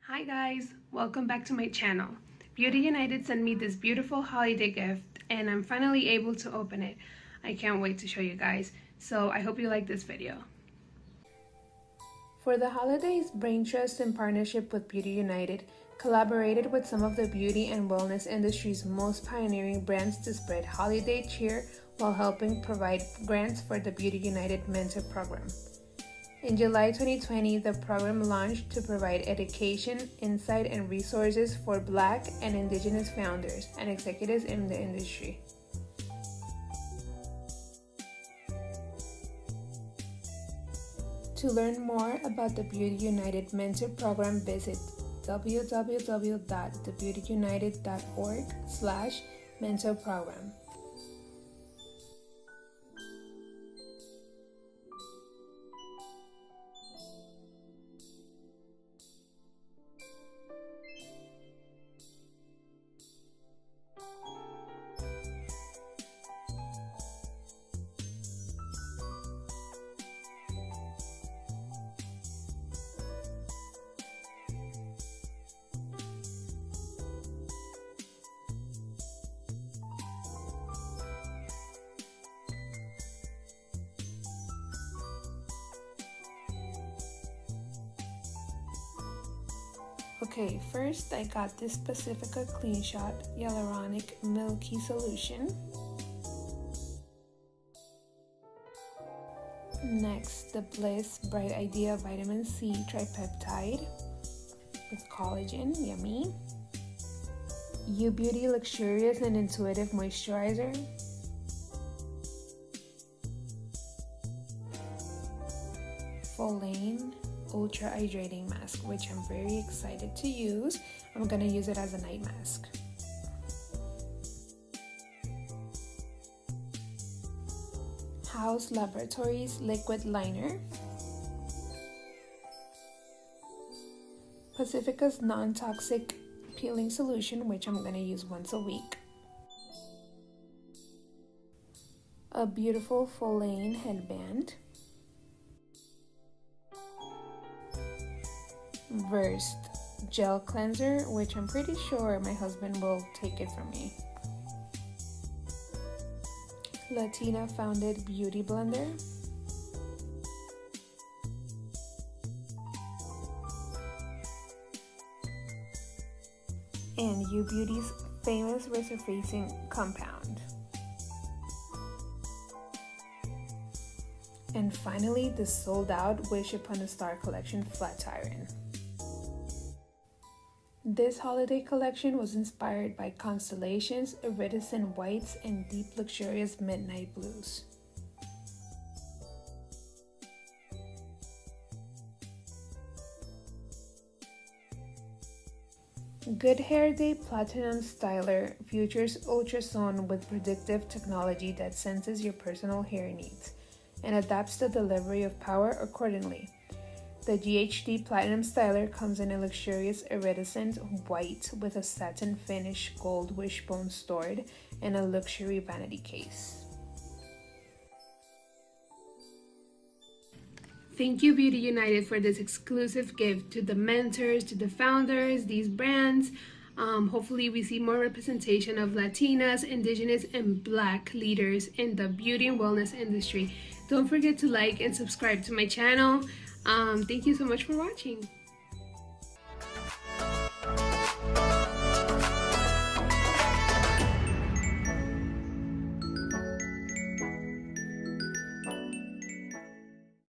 Hi guys, welcome back to my channel. Beauty United sent me this beautiful holiday gift and I'm finally able to open it. I can't wait to show you guys, so I hope you like this video. For the holidays, BrainTrust in partnership with Beauty United collaborated with some of the beauty and wellness industry's most pioneering brands to spread holiday cheer while helping provide grants for the Beauty United Mentor Program. In July 2020, the program launched to provide education, insight, and resources for Black and Indigenous founders and executives in the industry. To learn more about the Beauty United Mentor Program, visit www.thebeautyunited.org/mentorprogram. Okay, first I got this Pacifica Clean Shot Hyaluronic Milky Solution. Next, the Bliss Bright Idea Vitamin C Tripeptide with collagen, yummy. UBeauty Luxurious and Intuitive Moisturizer. Follain Ultra Hydrating Mask, which I'm very excited to use. I'm gonna use it as a night mask. Haus Laboratories Liquid Liner. Pacifica's non-toxic peeling solution, which I'm gonna use once a week. A beautiful Follain headband. Versed gel cleanser, which I'm pretty sure my husband will take it from me. Latina founded Beautyblender. And UBeauty's famous resurfacing compound. And finally, the sold out Wish Upon a Star collection flat iron. This holiday collection was inspired by constellations, iridescent whites, and deep luxurious midnight blues. Good Hair Day Platinum Styler features ultrasound with predictive technology that senses your personal hair needs and adapts the delivery of power accordingly. The GHD Platinum Styler comes in a luxurious iridescent white with a satin finish gold wishbone stored and a luxury vanity case. Thank you, Beauty United, for this exclusive gift to the mentors, to the founders, these brands. Hopefully we see more representation of Latinas, Indigenous, and Black leaders in the beauty and wellness industry. Don't forget to like and subscribe to my channel. Thank you so much for watching.